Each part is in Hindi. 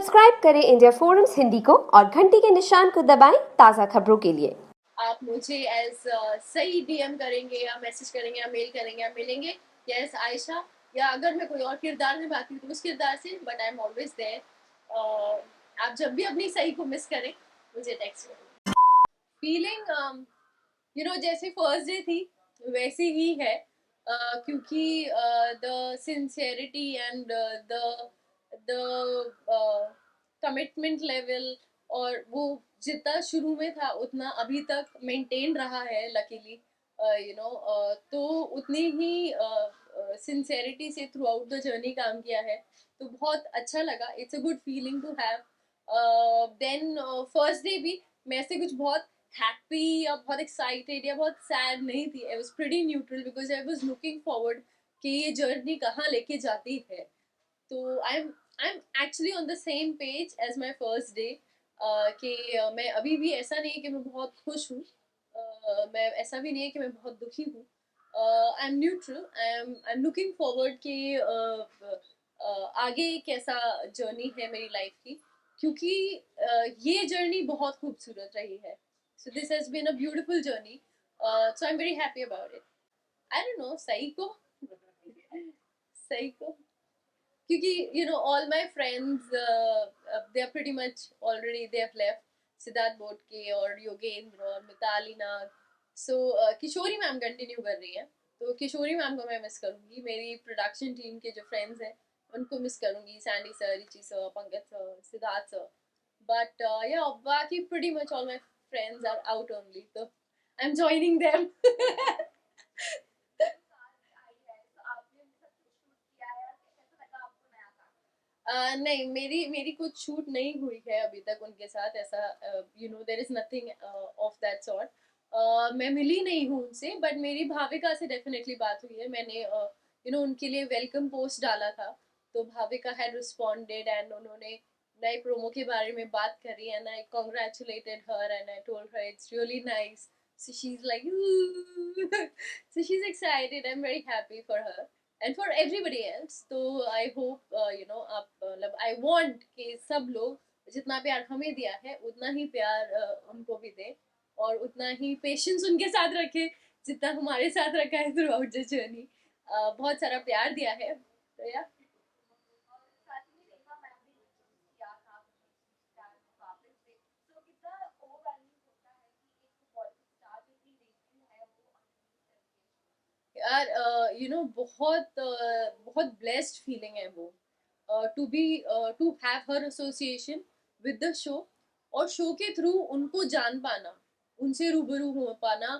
सब्सक्राइब करें इंडिया फोरम्स हिंदी को और घंटी के निशान को दबाएं ताज़ा खबरों के लिए। आप मुझे एज सही डीएम करेंगे या मैसेज करेंगे या मेल करेंगे या मिलेंगे या एज आयशा, या अगर मैं कोई और किरदार निभाती हूँ तो उस किरदार से, but I am always there. आप जब भी अपनी सही को मिस करें मुझे टेक्स्ट करें। फीलिंग जैसे फर्स्ट डे थी वैसी ही है, क्योंकि the sincerity and the commitment level और वो जितना शुरू में था उतना अभी तक मेंटेन रहा है लकीली। तो उतनी ही सिंसेरिटी से थ्रू आउट द जर्नी काम किया है, तो बहुत अच्छा लगा। It's a good feeling to have. Then first day भी मैं ऐसे कुछ बहुत हैप्पी या बहुत एक्साइटेड या बहुत सैड नहीं थी। I was pretty neutral because I was looking forward कि ये जर्नी कहाँ लेके जाती है। तो I am actually on the same page as my first day, कि मैं अभी भी ऐसा नहीं है कि मैं बहुत खुश हूँ, मैं ऐसा भी नहीं है कि मैं बहुत दुखी हूँ। I am neutral, I am looking forward कि आगे कैसा जर्नी है मेरी लाइफ की, क्योंकि ये जर्नी बहुत खूबसूरत रही है। So this has been a beautiful journey, so I am very happy about it. I don't know, सही को सही को क्योंकि all my friends they are pretty much already they have left, Siddharth Botke और योगेंद्र और Mithali Nag. So Kishori ma'am continue कर रही है, तो किशोरी मैम को मैं मिस करूंगी। मेरी प्रोडक्शन टीम के जो फ्रेंड्स हैं उनको मिस करूंगी, Sandy sir, Richie sir, Pankaj sir, Siddharth sir. But या बाकी pretty much all my friends are out only, तो आई एम जॉइनिंग देम। नहीं, मेरी मेरी कुछ शूट नहीं हुई है अभी तक उनके साथ, ऐसा there is nothing of that sort. मैं मिली नहीं हूँ उनसे, बट मेरी भाविका से डेफिनेटली बात हुई है। मैंने उनके लिए वेलकम पोस्ट डाला था, तो भाविका हैड रिस्पॉन्डेड एंड उन्होंने नए प्रोमो के बारे में बात करी, and I congratulated her and I told her it's really nice. So she's like, so she's excited. I'm very happy for her and for everybody else. तो I hope आप मतलब I want कि सब लोग जितना प्यार हमें दिया है उतना ही प्यार उनको भी दें, और उतना ही पेशेंस उनके साथ रखें जितना हमारे साथ रखा है थ्रू आउट द जर्नी। बहुत सारा प्यार दिया है, तो या यार बहुत बहुत ब्लेस्ड फीलिंग है वो, to be to have her association with the show, और शो के थ्रू उनको जान पाना, उनसे रूबरू हो पाना,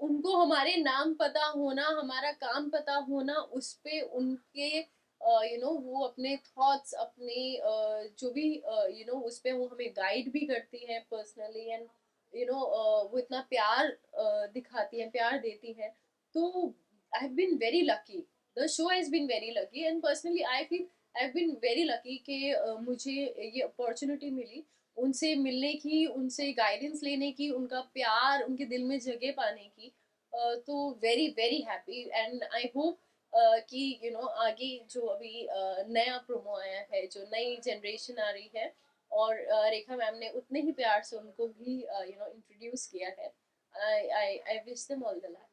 उनको हमारे नाम पता होना, हमारा काम पता होना, उस पे उनके वो अपने थॉट्स, अपने जो भी उस पे वो हमें गाइड भी करती हैं पर्सनली, एंड वो इतना प्यार दिखाती हैं, प्यार देती हैं। तो I have been very lucky, the show has been very lucky, and personally I feel I have been very lucky कि मुझे ये अपॉर्चुनिटी मिली उनसे मिलने की, उनसे गाइडेंस लेने की, उनका प्यार उनके दिल में जगह पाने की। तो very very happy, and I hope कि आगे जो अभी नया प्रोमो आया है, जो नई जनरेशन आ रही है, और रेखा मैम ने उतने ही प्यार से उनको भी इंट्रोड्यूस किया है। I wish them all the luck.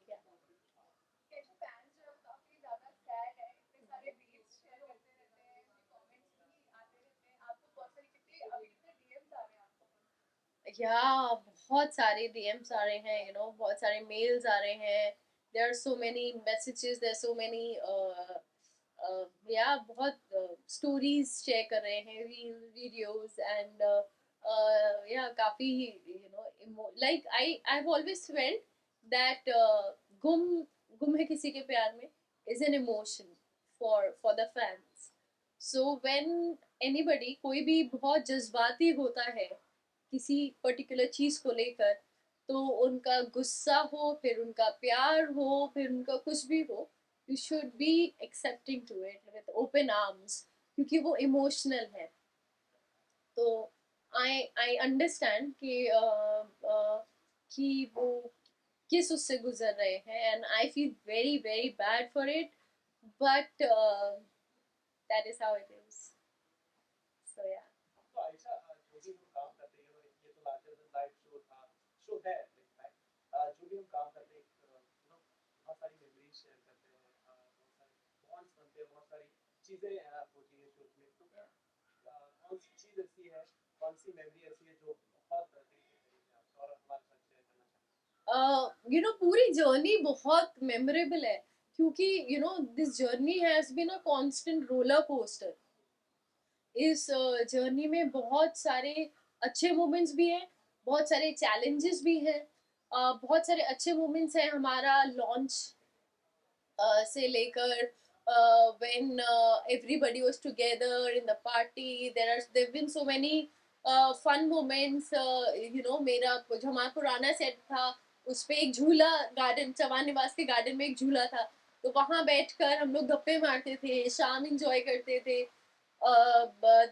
या बहुत सारे डीएम्स आ रहे हैं, बहुत सारे मेल्स आ रहे हैं। There are so many messages, there so many या बहुत स्टोरीज शेयर कर रहे हैं, रील वीडियोस, एंड या काफी like I have always felt that गुम गुम है किसी के प्यार में is an emotion for the fans. So when anybody, कोई भी बहुत जज्बाती होता है किसी पर्टिकुलर चीज को लेकर, तो उनका गुस्सा हो, फिर उनका प्यार हो, फिर उनका कुछ भी हो, you should be accepting to it with open arms, क्योंकि वो इमोशनल है। तो आई अंडरस्टैंड कि वो किस उससे गुजर रहे हैं, and I feel very very bad for it, but that is how it is. So या शो है जो भी हम काम करते हैं बहुत सारी मेमोरीज शेयर करते हैं, बहुत सारे बॉन्ड्स बनते हैं, बहुत सारी चीजें होती है शूट में। तो कौन सी चीज ऐसी है, कौन सी मेमोरी ऐसी है जो बहुत दिल के करीब है आपसे और हमारे साथ शेयर करना चाहते पूरी जर्नी बहुत मेमोरेबल है, क्योंकि this journey has been a constant roller coaster. इस जर्नी में बहुत सारे अच्छे मोमेंट्स भी हैं, बहुत सारे चैलेंजेस भी हैं। बहुत सारे अच्छे मोमेंट्स हैं हमारा लॉन्च से लेकर, when everybody was together in the party, there've been so many fun moments. मेरा जो हमारा पुराना सेट था, उस पे एक झूला, गार्डन, चौहान निवास के गार्डन में एक झूला था, तो वहां बैठकर हम लोग गप्पे मारते थे, शाम इंजॉय करते थे।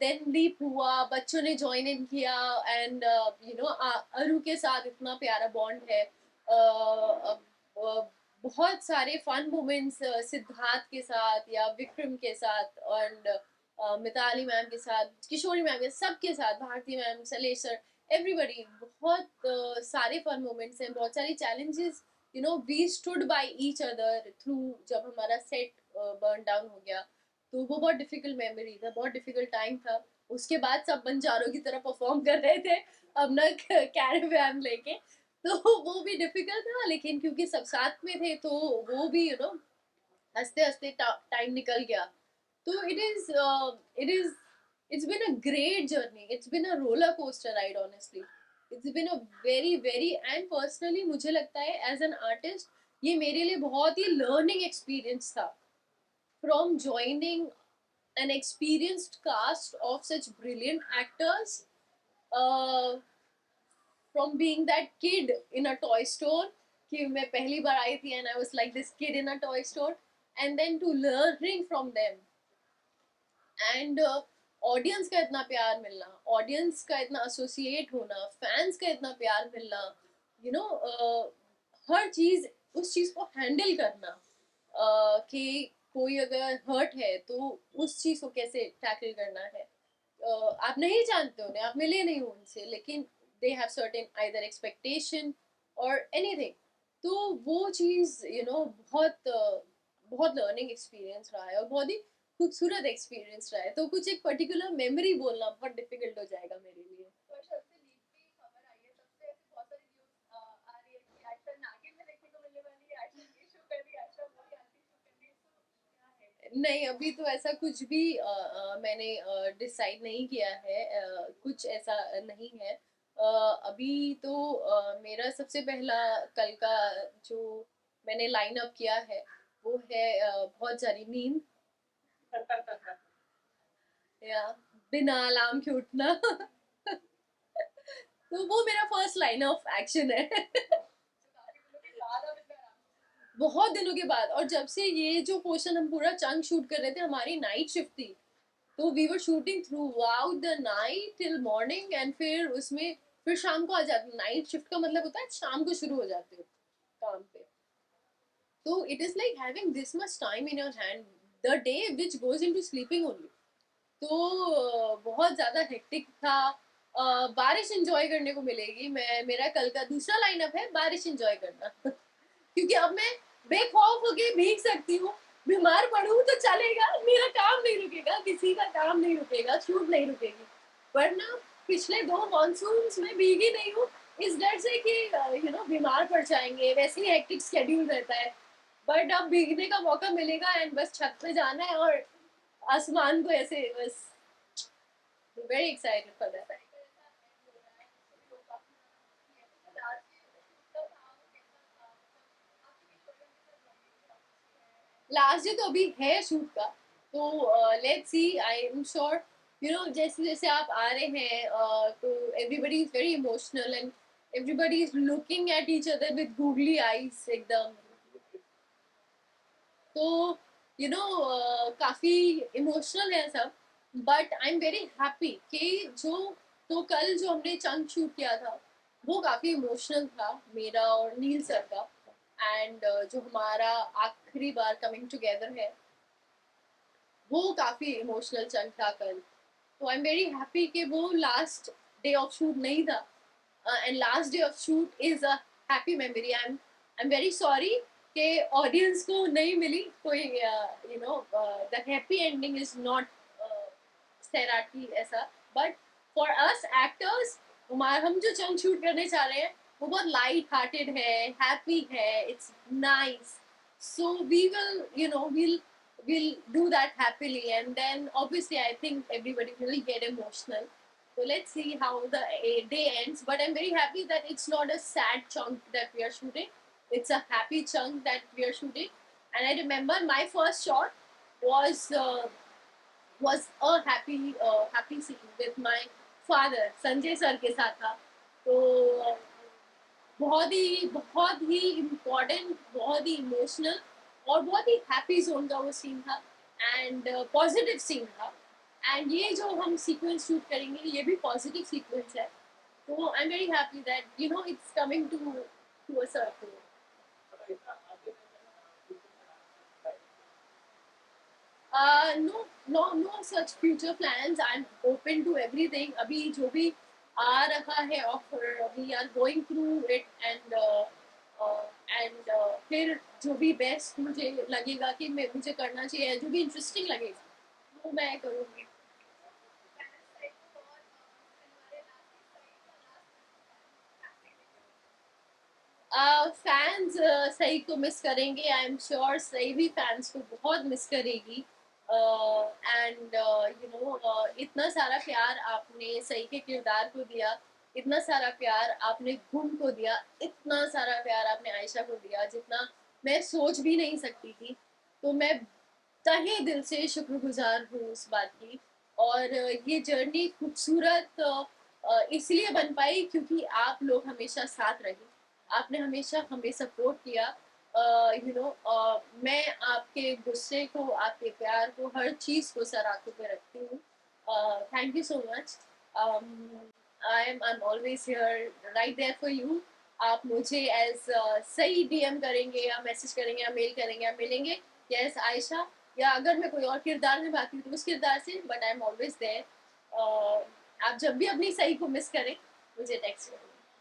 देन लीप हुआ, बच्चों ने ज्वाइन इन किया, एंड अरु के साथ इतना प्यारा बॉन्ड है। बहुत सारे फन मोमेंट्स सिद्धार्थ के साथ या विक्रम के साथ, और मिताली मैम के साथ, किशोरी मैम के, सबके साथ, Bharti ma'am, Salesh sir, everybody. बहुत सारे फन मोमेंट्स हैं, बहुत सारे challenges. We stood by each other through. जब हमारा सेट बर्न डाउन हो गया, तो वो बहुत डिफिकल्ट मेमोरी था, बहुत डिफिकल्ट टाइम था। उसके बाद सब बंजारों की तरह परफॉर्म कर रहे थे अपना कैरेवैन लेके, तो वो भी डिफिकल्ट था, लेकिन क्योंकि सब साथ में थे, तो वो भी हंसते हंसते टाइम निकल गया। तो it is it's been a great journey, it's been a roller coaster ride, honestly. It's been a very very, and personally मुझे लगता है एज एन आर्टिस्ट ये मेरे लिए बहुत ही लर्निंग एक्सपीरियंस था, from joining an experienced cast of such brilliant actors, uh, from being that kid in a toy store, कि मैं पहली बार आई थी and I was like this kid in a toy store, and then to learning from them, and audience का इतना प्यार मिलना, ऑडियंस का इतना एसोसिएट होना, फैंस का इतना प्यार मिलना, यू नो हर चीज, उस चीज को हैंडल करना, कि कोई अगर हर्ट है तो उस चीज को कैसे टैकल करना है। आप नहीं जानते उन्हें, आप मिले नहीं हो उनसे, लेकिन they have certain either expectation और एनीथिंग। तो वो चीज बहुत बहुत लर्निंग एक्सपीरियंस रहा है, और बहुत ही खूबसूरत एक्सपीरियंस रहा है। तो कुछ एक पर्टिकुलर मेमोरी बोलना बहुत डिफिकल्ट हो जाएगा मेरे लिए। नहीं, अभी तो ऐसा कुछ भी मैंने डिसाइड नहीं किया है, कुछ ऐसा नहीं है। अभी तो मेरा सबसे पहला कल का जो मैंने लाइन अप किया है, वो है बहुत सारी नींद, या बिना अलार्म के उठना। तो वो मेरा फर्स्ट लाइन ऑफ एक्शन है। बहुत दिनों के बाद, और जब से ये जो पोर्शन हम पूरा चंक शूट कर रहे थे, हमारी नाइट शिफ्ट थी, तो we were shooting throughout the night till morning, and फिर उसमें फिर शाम को आ जाते। नाइट शिफ्ट का मतलब होता है शाम को शुरू हो जाते हो काम पे। तो it is like having this much time in your hand, the day which goes into sleeping only. तो बहुत ज्यादा हेक्टिक था। बारिश एंजॉय करने को मिलेगी, मैं, मेरा कल का दूसरा लाइनअप है बारिश एंजॉय करना। क्योंकि अब मैं बेखौफ होके भीग सकती हूँ, बीमार पड़ूं तो चलेगा, मेरा काम नहीं रुकेगा, किसी का काम नहीं रुकेगा, शूट नहीं रुकेगी। वरना पिछले 2 मानसून में भीगी नहीं हूँ, इस डर से कि बीमार पड़ जाएंगे, वैसे ही हेक्टिक शेड्यूल रहता है। बट अब भीगने का मौका मिलेगा, एंड बस छत पे जाना है और आसमान को ऐसे बस, very excited for that. Last day तो अभी है शूट का, तो let's see, I am sure जैसे जैसे आप आ रहे हैं, तो everybody is very emotional, and everybody is looking at each other with googly eyes एकदम। तो काफी इमोशनल है सब, but I am very happy कि तो कल जो हमने चंक शूट किया था, वो काफी इमोशनल था, मेरा और नील सर का। एंड जो हमारा आखिरी बार कमिंग टुगेदर है, वो काफी इमोशनल चंक था कल। तो आई एम वेरी हैप्पी कि वो लास्ट डे ऑफ शूट नहीं था, and last day of shoot is a happy memory. I'm very sorry कि audience को नहीं मिली कोई you know the happy ending is not सैराटी ऐसा, but for us actors हम जो चंग शूट करने जा रहे हैं वो बहुत लाइट हार्टेड है, हैप्पी है, it's nice. So we will, you know, we'll do that happily, and then obviously I think everybody will get emotional. So let's see how the day ends. But I'm very happy that it's not a sad chunk that we are shooting. It's a happy chunk that we are shooting. And I remember my first shot was a happy scene with my father, Sanjay sir के साथ था. तो बहुत ही इम्पोर्टेंट, बहुत ही इमोशनल और बहुत ही हैप्पी जोन का वो सीन था, एंड पॉजिटिव सीन था. एंड ये जो हम सीक्वेंस शूट करेंगे ये भी पॉजिटिव सीक्वेंस है. तो I am very happy that you know it's coming to a circle. No such future plans. I'm open to everything. अभी जो भी आ रहा है offer, we are going through it, and फिर जो भी बेस्ट मुझे लगेगा कि मुझे करना चाहिए, जो भी इंटरेस्टिंग लगेगा वो मैं करूँगी. फैंस सही को मिस करेंगे. आई एम श्योर सही भी फैंस को बहुत मिस करेगी. एंड यू नो इतना सारा प्यार आपने सही के किरदार को दिया, इतना सारा प्यार आपने घूम को दिया, इतना सारा प्यार आपने आयशा को दिया जितना मैं सोच भी नहीं सकती थी. तो मैं तहे दिल से शुक्रगुजार हूँ उस बात की. और ये जर्नी खूबसूरत इसलिए बन पाई क्योंकि आप लोग हमेशा साथ रहे, आपने हमेशा हमें सपोर्ट किया. यू नो मैं आपके गुस्से को, आपके प्यार को, हर चीज़ को सर आंखों पे रखती हूँ. Thank you so much. I am always here right there for you. आप मुझे एज सही डीएम करेंगे या मैसेज करेंगे या मेल करेंगे या मिलेंगे, यस आयशा, या अगर मैं कोई और किरदार निभाती हूँ तो उस किरदार से, but I am always there. आप जब भी अपनी सही को मिस करें मुझे टेक्स्ट करें.